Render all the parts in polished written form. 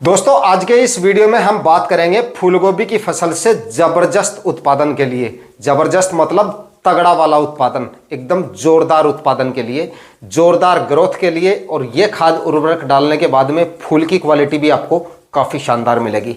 दोस्तों आज के इस वीडियो में हम बात करेंगे फूलगोभी की फसल से जबरदस्त उत्पादन के लिए। जबरदस्त मतलब तगड़ा वाला उत्पादन, एकदम जोरदार उत्पादन के लिए, जोरदार ग्रोथ के लिए। और ये खाद उर्वरक डालने के बाद में फूल की क्वालिटी भी आपको काफ़ी शानदार मिलेगी।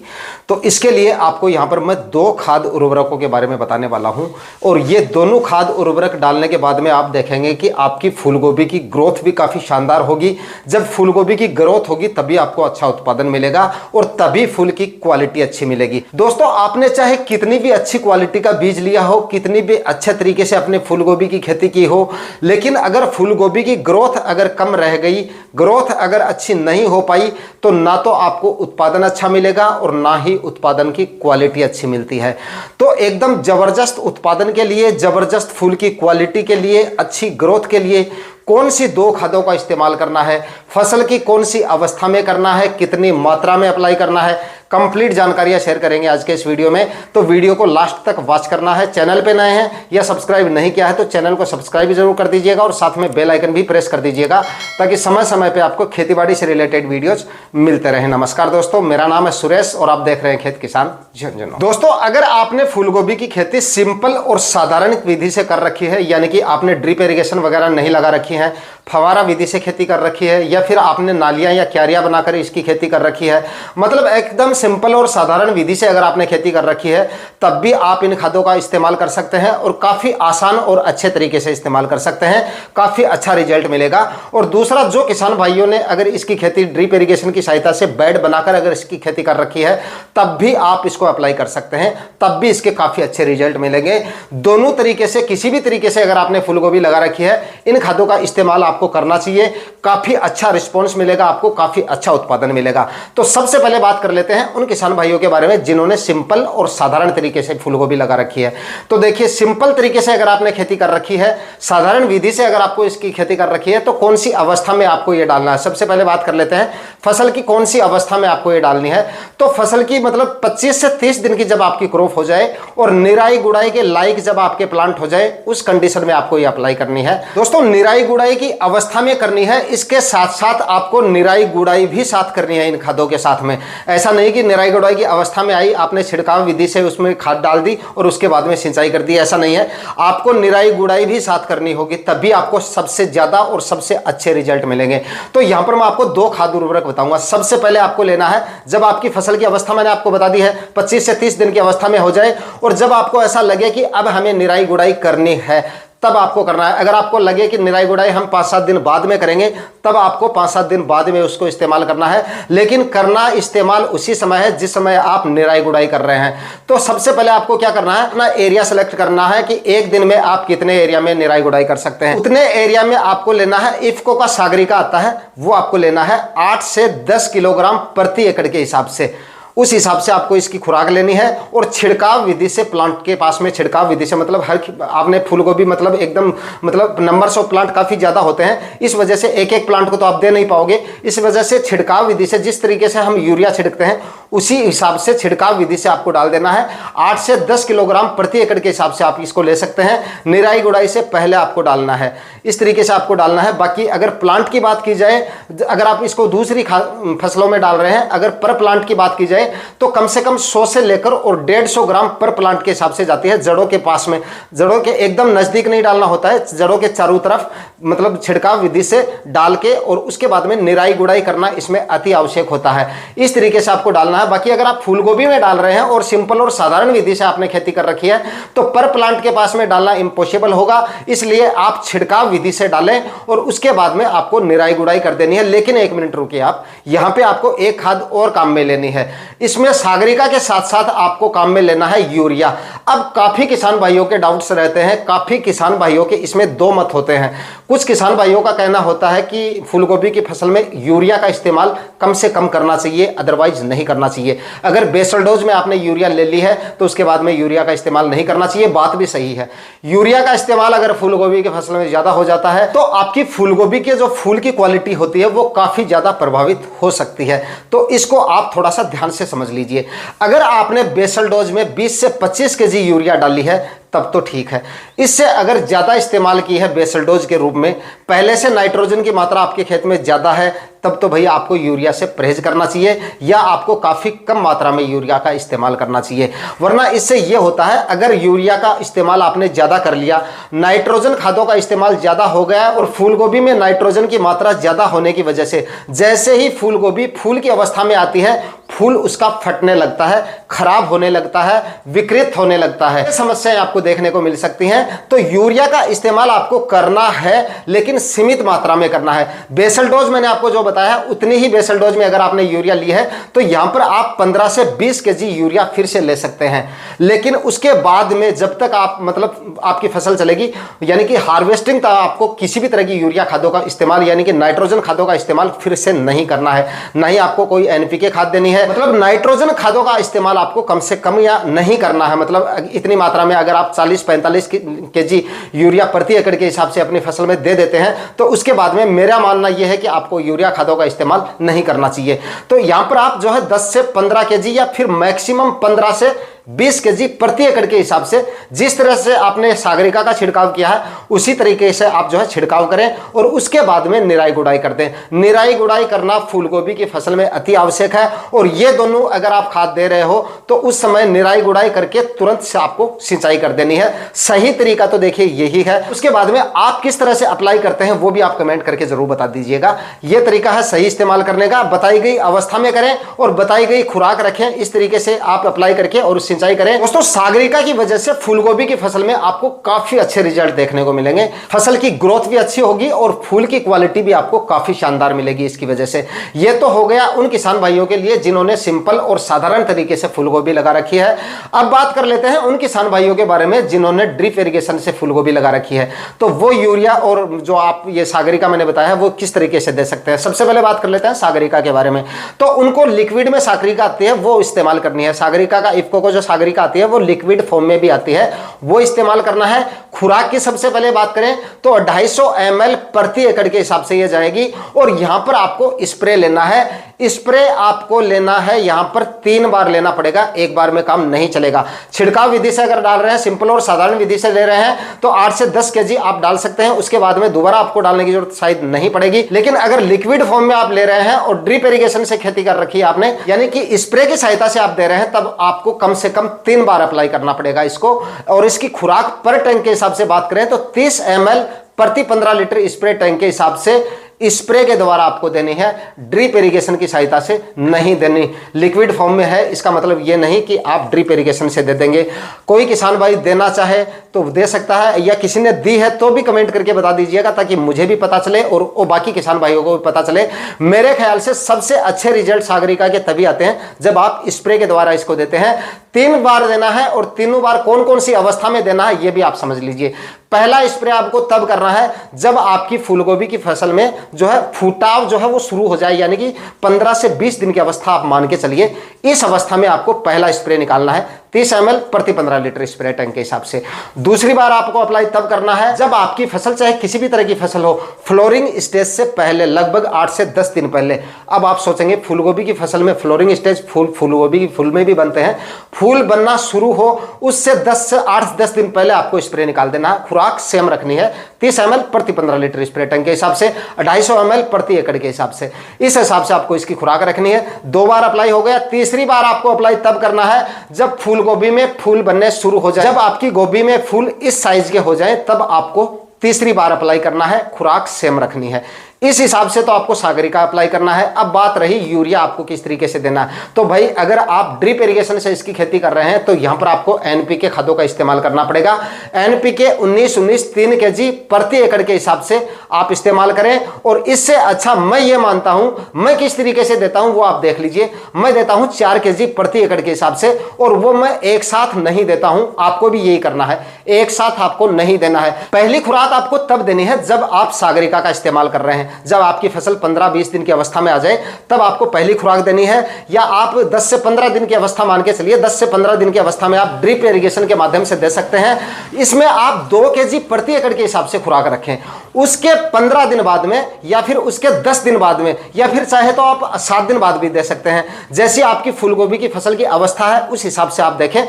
तो इसके लिए आपको यहाँ पर मैं दो खाद उर्वरकों के बारे में बताने वाला हूँ। और ये दोनों खाद उर्वरक डालने के बाद में आप देखेंगे कि आपकी फूलगोभी की ग्रोथ भी काफ़ी शानदार होगी। जब फूलगोभी की ग्रोथ होगी तभी आपको अच्छा उत्पादन मिलेगा और तभी फूल की क्वालिटी अच्छी मिलेगी। दोस्तों आपने चाहे कितनी भी अच्छी क्वालिटी का बीज लिया हो, कितनी भी अच्छे तरीके से अपने फूलगोभी की खेती की हो, लेकिन अगर फूलगोभी की ग्रोथ अगर कम रह गई, ग्रोथ अगर अच्छी नहीं हो पाई, तो ना तो आपको उत्पादन अच्छा मिलेगा और ना ही उत्पादन की क्वालिटी अच्छी मिलती है। तो एकदम जबरदस्त उत्पादन के लिए, जबरदस्त फूल की क्वालिटी के लिए, अच्छी ग्रोथ के लिए कौन सी दो खादों का इस्तेमाल करना है, फसल की कौन सी अवस्था में करना है, कितनी मात्रा में अप्लाई करना है, कंप्लीट जानकारियां शेयर करेंगे आज के इस वीडियो में। तो वीडियो को लास्ट तक वॉच करना है। चैनल पे नए हैं या सब्सक्राइब नहीं किया है तो चैनल को सब्सक्राइब जरूर कर दीजिएगा और साथ में बेल आइकन भी प्रेस कर दीजिएगा ताकि समय समय पे आपको खेतीबाड़ी से रिलेटेड वीडियोज मिलते रहे। नमस्कार दोस्तों, मेरा नाम है सुरेश और आप देख रहे हैं खेत किसान झुंझुनू। दोस्तों अगर आपने फूलगोभी की खेती सिंपल और साधारण विधि से कर रखी है, यानी कि आपने ड्रिप इरिगेशन वगैरह नहीं लगा रखी है, फवारा विधि से खेती कर रखी है, या फिर आपने नालियां या क्यारियां बनाकर इसकी खेती कर रखी है, मतलब एकदम सिंपल और साधारण विधि से अगर आपने खेती कर रखी है, तब भी आप इन खादों का इस्तेमाल कर सकते हैं और काफ़ी आसान और अच्छे तरीके से इस्तेमाल कर सकते हैं। काफ़ी अच्छा रिजल्ट मिलेगा। और दूसरा, जो किसान भाइयों ने अगर इसकी खेती ड्रिप इरिगेशन की सहायता से बेड बनाकर अगर इसकी खेती कर रखी है, तब भी आप इसको अप्लाई कर सकते हैं, तब भी इसके काफ़ी अच्छे रिजल्ट मिलेंगे। दोनों तरीके से, किसी भी तरीके से अगर आपने फूलगोभी लगा रखी है, इन खादों का इस्तेमाल आपको करना चाहिए। काफ़ी अच्छा रिस्पॉन्स मिलेगा आपको, काफ़ी अच्छा उत्पादन मिलेगा। तो सबसे पहले बात कर लेते हैं उन किसान भाइयों के बारे में जिन्होंने सिंपल और साधारण तरीके से फूलगोभी लगा रखी है। तो देखिए, सिंपल तरीके से अगर आपने खेती कर रखी है, साधारण विधि से अगर आपको इसकी खेती कर रखी है, तो कौन सी अवस्था में आपको ये डालना है। सबसे पहले बात कर लेते हैं फसल की कौन सी अवस्था में आपको ये डालनी है। तो फसल की मतलब 25 से 30 दिन की जब आपकी क्रॉप हो जाए और निराई गुड़ाई के लायक जब आपके प्लांट हो जाए, उस कंडीशन में आपको ये अप्लाई करनी है। दोस्तों निराई गुड़ाई की अवस्था में करनी है, इसके साथ साथ आपको निराई गुड़ाई भी साथ करनी है इन खादों के साथ में। ऐसा नहीं कि निराई गुड़ाई की अवस्था में आई, आपने छिड़काव विधि से उसमें खाद डाल दी और उसके बाद में सिंचाई कर दी, ऐसा नहीं है। आपको निराई गुड़ाई भी साथ करनी होगी, तभी आपको सबसे ज्यादा और सबसे अच्छे रिजल्ट मिलेंगे। तो यहां पर मैं आपको दो खाद उर्वरक बताऊंगा। सबसे पहले आपको लेना है, जब आपकी फसल की अवस्था मैंने आपको बता दी है 25 से 30 दिन की अवस्था में हो जाए और जब आपको ऐसा लगे कि अब हमें निराई गुड़ाई करनी है, तब आपको करना है। अगर आपको लगे कि निराई गुड़ाई हम 5-7 दिन बाद में करेंगे, तब आपको 5-7 दिन बाद में उसको इस्तेमाल करना है, लेकिन करना इस्तेमाल उसी समय है जिस समय आप निराई गुड़ाई कर रहे हैं। तो सबसे पहले आपको क्या करना है, अपना एरिया सेलेक्ट करना है कि एक दिन में आप कितने एरिया में निराई गुड़ाई कर सकते हैं। उतने एरिया में आपको लेना है, इफ्को का सागरिका आता है वो आपको लेना है 8 से 10 किलोग्राम प्रति एकड़ के हिसाब से। उस हिसाब से आपको इसकी खुराक लेनी है। और छिड़काव विधि से, प्लांट के पास में छिड़काव विधि से, मतलब हर आपने फूलगोभी मतलब एकदम मतलब नंबर्स ऑफ प्लांट काफ़ी ज़्यादा होते हैं, इस वजह से एक एक प्लांट को तो आप दे नहीं पाओगे। इस वजह से छिड़काव विधि से, जिस तरीके से हम यूरिया छिड़कते हैं उसी हिसाब से छिड़काव विधि से आपको डाल देना है। 8 से 10 किलोग्राम प्रति एकड़ के हिसाब से आप इसको ले सकते हैं। निराई गुड़ाई से पहले आपको डालना है, इस तरीके से आपको डालना है। बाकी अगर प्लांट की बात की जाए, अगर आप इसको दूसरी फसलों में डाल रहे हैं, अगर पर प्लांट की बात की जाए तो कम से कम 100 से लेकर और 150 ग्राम पर प्लांट के हिसाब से जाती है। जड़ों के पास में, जड़ों के एकदम नजदीक नहीं डालना होता है, जड़ों के चारों तरफ मतलब छिड़काव विधि से डाल के और उसके बाद में निराई गुड़ाई करना इसमें अति आवश्यक होता है। इस तरीके से आपको डालना है। बाकी अगर आप फूलगोभी में डाल रहे हैं और सिंपल और साधारण विधि से आपने खेती कर रखी है, तो पर प्लांट के पास में डालना इम्पॉसिबल होगा, इसलिए आप छिड़काव विधि से डालें और उसके बाद में आपको निराई गुड़ाई कर देनी है। लेकिन एक मिनट रुकिए, आप यहां पे आपको एक खाद और काम में लेनी है। इसमें सागरिका के साथ साथ आपको काम में लेना है यूरिया। अब काफी किसान भाइयों के डाउट्स रहते हैं, काफी किसान भाइयों के इसमें दो मत होते हैं। कुछ किसान भाइयों का कहना होता है कि फूलगोभी की फसल में यूरिया का इस्तेमाल कम से कम करना चाहिए, अदरवाइज नहीं करना चाहिए। अगर बेसल डोज में आपने यूरिया ले ली है तो उसके बाद में यूरिया का इस्तेमाल नहीं करना चाहिए। बात भी सही है, यूरिया का इस्तेमाल अगर फूलगोभी की फसल में ज्यादा हो जाता है तो आपकी फूलगोभी के जो फूल की क्वालिटी होती है वो काफी ज्यादा प्रभावित हो सकती है। तो इसको आप थोड़ा सा ध्यान से समझ लीजिए। अगर आपने बेसल डोज में 20 से 25 केजी यूरिया डाली है, तब तो ठीक है। इससे अगर ज़्यादा इस्तेमाल की है बेसल डोज के रूप में, पहले से नाइट्रोजन की मात्रा आपके खेत में ज़्यादा है, तब तो भाई आपको यूरिया से परहेज करना चाहिए या आपको काफ़ी कम मात्रा में यूरिया का इस्तेमाल करना चाहिए। वरना इससे ये होता है, अगर यूरिया का इस्तेमाल आपने ज़्यादा कर लिया, नाइट्रोजन खादों का इस्तेमाल ज़्यादा हो गया और फूलगोभी में नाइट्रोजन की मात्रा ज़्यादा होने की वजह से जैसे ही फूलगोभी फूल की अवस्था में आती है, फूल उसका फटने लगता है, खराब होने लगता है, विकृत होने लगता है। समस्याएं आपको देखने को मिल सकती हैं। तो यूरिया का इस्तेमाल आपको करना है, लेकिन सीमित मात्रा में करना है। बेसल डोज मैंने आपको जो बताया उतनी ही बेसल डोज में अगर आपने यूरिया ली है तो यहां पर आप 15 से 20 केजी यूरिया फिर से ले सकते हैं। लेकिन उसके बाद में जब तक आप मतलब आपकी फसल चलेगी, यानी कि हार्वेस्टिंग तक आपको किसी भी तरह की यूरिया खादों का इस्तेमाल यानी कि नाइट्रोजन खादों का इस्तेमाल फिर से नहीं करना है। ना ही आपको कोई एनपीके खाद देनी है, मतलब नाइट्रोजन खादों का इस्तेमाल आपको कम से कम या नहीं करना है। मतलब इतनी मात्रा में अगर आप 40-45 केजी यूरिया प्रति एकड़ के हिसाब से अपनी फसल में दे देते हैं तो उसके बाद में मेरा मानना यह है कि आपको यूरिया खादों का इस्तेमाल नहीं करना चाहिए। तो यहां पर आप जो है 10 से 15 केजी या फिर मैक्सिमम 15 से 20 केजी प्रति एकड़ के हिसाब से, जिस तरह से आपने सागरिका का छिड़काव किया है उसी तरीके से आप जो है छिड़काव करें और उसके बाद में निराई गुड़ाई कर दें। निराई गुड़ाई करना फूलगोभी की फसल में अति आवश्यक है और ये दोनों अगर आप खाद दे रहे हो तो उस समय निराई गुड़ाई करके तुरंत से आपको सिंचाई कर देनी है। सही तरीका तो देखिए यही है। उसके बाद में आप किस तरह से अप्लाई करते हैं वो भी आप कमेंट करके जरूर बता दीजिएगा। यह तरीका है सही इस्तेमाल करने का। बताई गई अवस्था में करें और बताई गई खुराक रखें, इस तरीके से आप अप्लाई करके और सिंचाई करें। दोस्तों, सागरिका की वजह से फूलगोभी की फसल में आपको काफी अच्छे रिजल्ट देखने को मिलेंगे। फसल की ग्रोथ भी अच्छी होगी और फूल की क्वालिटी भी आपको काफी शानदार मिलेगी इसकी वजह से। ये तो हो गया उन किसान भाइयों के लिए जिन्होंने सिंपल और साधारण तरीके से फूलगोभी लगा रखी है। अब बात कर लेते हैं उन किसान भाइयों के बारे में जिन्होंने ड्रिप इरिगेशन से फूलगोभी लगा रखी है। तो वो यूरिया और जो आप ये सागरिका मैंने बताया वो किस तरीके से दे सकते हैं। सबसे पहले बात कर लेते हैं सागरिका के बारे में। तो उनको लिक्विड में सागरिका आती है वो इस्तेमाल करनी है। सागरिका का इफ्को को जो सागरिका आती है वो लिक्विड फॉर्म में भी आती है, वो इस्तेमाल करना है। खुराक की सबसे पहले बात करें तो 250 ml प्रति एकड़ के हिसाब से ये जाएगी और यहां पर आपको स्प्रे लेना है। स्प्रे आपको लेना है यहां पर 3 बार लेना पड़ेगा, एक बार में काम नहीं चलेगा। छिड़काव विधि से अगर डाल रहे हैं, सिंपल और साधारण विधि से ले रहे हैं तो 8 से 10 केजी आप डाल सकते हैं। उसके बाद में दोबारा आपको डालने की जरूरत शायद नहीं पड़ेगी। लेकिन अगर लिक्विड फॉर्म में आप ले रहे हैं और ड्रिप इरिगेशन से खेती कर रखी है आपने, यानी कि स्प्रे की सहायता से आप दे रहे हैं, तब आपको कम से कम 3 बार अप्लाई करना पड़ेगा इसको। और इसकी खुराक पर टैंक के हिसाब से बात करें तो 30 ml प्रति 15 लीटर स्प्रे टैंक के हिसाब से स्प्रे के द्वारा आपको देनी है, ड्रिप इरिगेशन की सहायता से नहीं देनी। लिक्विड फॉर्म में है, इसका मतलब ये नहीं कि आप ड्रिप इरिगेशन से दे देंगे। कोई किसान भाई देना चाहे तो दे सकता है, या किसी ने दी है तो भी कमेंट करके बता दीजिएगा ताकि मुझे भी पता चले और बाकी किसान भाइयों को भी पता चले। मेरे ख्याल से सबसे अच्छे रिजल्ट सागरिका के तभी आते हैं जब आप स्प्रे के द्वारा इसको देते हैं। 3 बार देना है और तीनों बार कौन कौन सी अवस्था में देना है ये भी आप समझ लीजिए। पहला स्प्रे आपको तब करना है जब आपकी फूलगोभी की फसल में जो है फुटाव जो है वो शुरू हो जाए, यानी कि 15 से 20 दिन की अवस्था आप मान के चलिए। इस अवस्था में आपको पहला स्प्रे निकालना है 30 ml प्रति 15 लीटर स्प्रे टैंक के हिसाब से। दूसरी बार आपको अप्लाई तब करना है जब आपकी फसल चाहे किसी भी तरह की फसल हो, फ्लोरिंग स्टेज से पहले, लगभग 8 से 10 दिन पहले। अब आप सोचेंगे फूलगोभी की फसल में फ्लोरिंग स्टेज फूलगोभी की फूल में भी बनते हैं, फूल बनना शुरू हो उससे 10 से 8-10 दिन पहले आपको स्प्रे निकाल देना है। खुराक सेम रखनी है 30 ml प्रति 15 लीटर स्प्रे टैंक के हिसाब से, 250 ml प्रति एकड़ के हिसाब से। इस हिसाब से आपको इसकी खुराक रखनी है। 2 बार अप्लाई हो गया। तीसरी बार आपको अप्लाई तब करना है जब फूलगोभी में फूल बनने शुरू हो जाए। जब आपकी गोभी में फूल इस साइज के हो जाए तब आपको तीसरी बार अप्लाई करना है। खुराक सेम रखनी है। इस हिसाब से तो आपको सागरिका अप्लाई करना है। अब बात रही यूरिया आपको किस तरीके से देना है। तो भाई अगर आप ड्रिप इरिगेशन से इसकी खेती कर रहे हैं तो यहां पर आपको एनपीके खादों का इस्तेमाल करना पड़ेगा। एनपीके 19-19 3 केजी प्रति एकड़ के हिसाब से आप इस्तेमाल करें। और इससे अच्छा मैं ये मानता हूं, मैं किस तरीके से देता हूं वो आप देख लीजिए। मैं देता हूं 4 केजी प्रति एकड़ के हिसाब से, और वो मैं एक साथ नहीं देता हूं। आपको भी यही करना है, एक साथ आपको नहीं देना है। पहली खुराक आपको तब देनी है जब आप सागरिका का इस्तेमाल कर रहे हैं। जब आपकी फसल 15-20 दिन की अवस्था में आ जाए तब आपको पहली खुराक देनी है। या आप 10 से 15 दिन की अवस्था मान के चलिए, 10 से 15 दिन की अवस्था में आप ड्रिप इरिगेशन के माध्यम से दे सकते हैं। इसमें आप 2 केजी प्रति एकड़ के हिसाब से खुराक रखें। उसके 15 दिन बाद में या फिर उसके 10 दिन बाद में, या फिर चाहे तो आप 7 दिन बाद भी दे सकते हैं। जैसी आपकी फूलगोभी की फसल की अवस्था है उस हिसाब से आप देखें।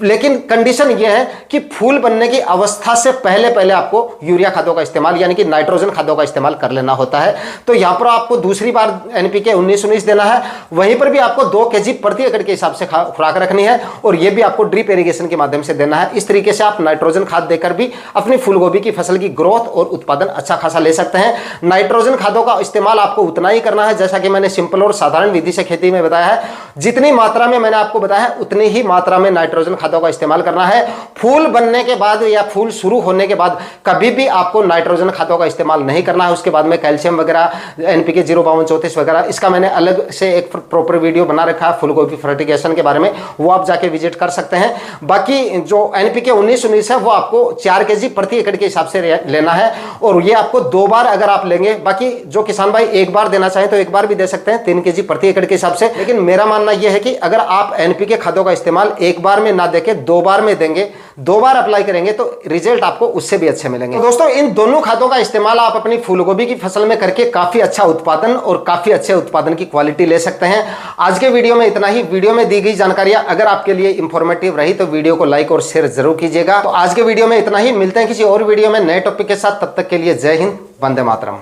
लेकिन कंडीशन यह है कि फूल बनने की अवस्था से पहले पहले आपको यूरिया खादों का इस्तेमाल यानी कि नाइट्रोजन खादों का इस्तेमाल कर लेना होता है। तो यहां पर आपको दूसरी बार एनपीके 19-19 देना है, वहीं पर भी आपको 2 kg प्रति एकड़ के हिसाब से खुराक रखनी है और यह भी आपको ड्रिप इरिगेशन के माध्यम से देना है। इस तरीके से आप नाइट्रोजन खाद देकर भी अपनी फूलगोभी की फसल की ग्रोथ और उत्पादन अच्छा खासा ले सकते हैं। नाइट्रोजन खादों का इस्तेमाल आपको उतना ही करना है जैसा कि मैंने सिंपल और साधारण विधि से खेती में बताया है। जितनी मात्रा में मैंने आपको बताया है उतनी ही मात्रा में नाइट्रोजन खादों का इस्तेमाल करना है। फूल बनने के बाद या फूल शुरू होने के बाद कभी भी आपको नाइट्रोजन खादों का इस्तेमाल नहीं करना है। उसके बाद में कैल्शियम वगैरह, एनपीके 05234 वगैरह, इसका मैंने अलग से एक प्रॉपर वीडियो बना रखा है फूलगोभी फर्टिगेशन के बारे में, वो आप जाके विजिट कर सकते हैं। बाकी जो एनपीके 19-19 है वो आपको 4 kg प्रति एकड़ के हिसाब से लेना है और ये आपको 2 बार अगर आप लेंगे, बाकी जो किसान भाई 1 बार देना चाहें तो 1 बार भी दे सकते हैं 3 kg प्रति एकड़ के हिसाब से। लेकिन मेरा मानना यह है कि अगर आप एनपीके खादों का इस्तेमाल 1 बार में ना देके 2 बार में देंगे, 2 बार अप्लाई करेंगे तो रिजल्ट आपको उससे भी अच्छे मिलेंगे। तो दोस्तों इन दोनों खादों का इस्तेमाल आप अपनी फूलगोभी की फसल में करके काफी अच्छा उत्पादन और काफी अच्छे उत्पादन की क्वालिटी ले सकते हैं। आज के वीडियो में इतना ही। वीडियो में दी गई जानकारियां अगर आपके लिए इंफॉर्मेटिव रही तो वीडियो को लाइक और शेयर जरूर कीजिएगा। तो आज के वीडियो में इतना ही, मिलते हैं किसी और वीडियो में नए टॉपिक के साथ। तब तक के लिए जय हिंद, वंदे मातरम।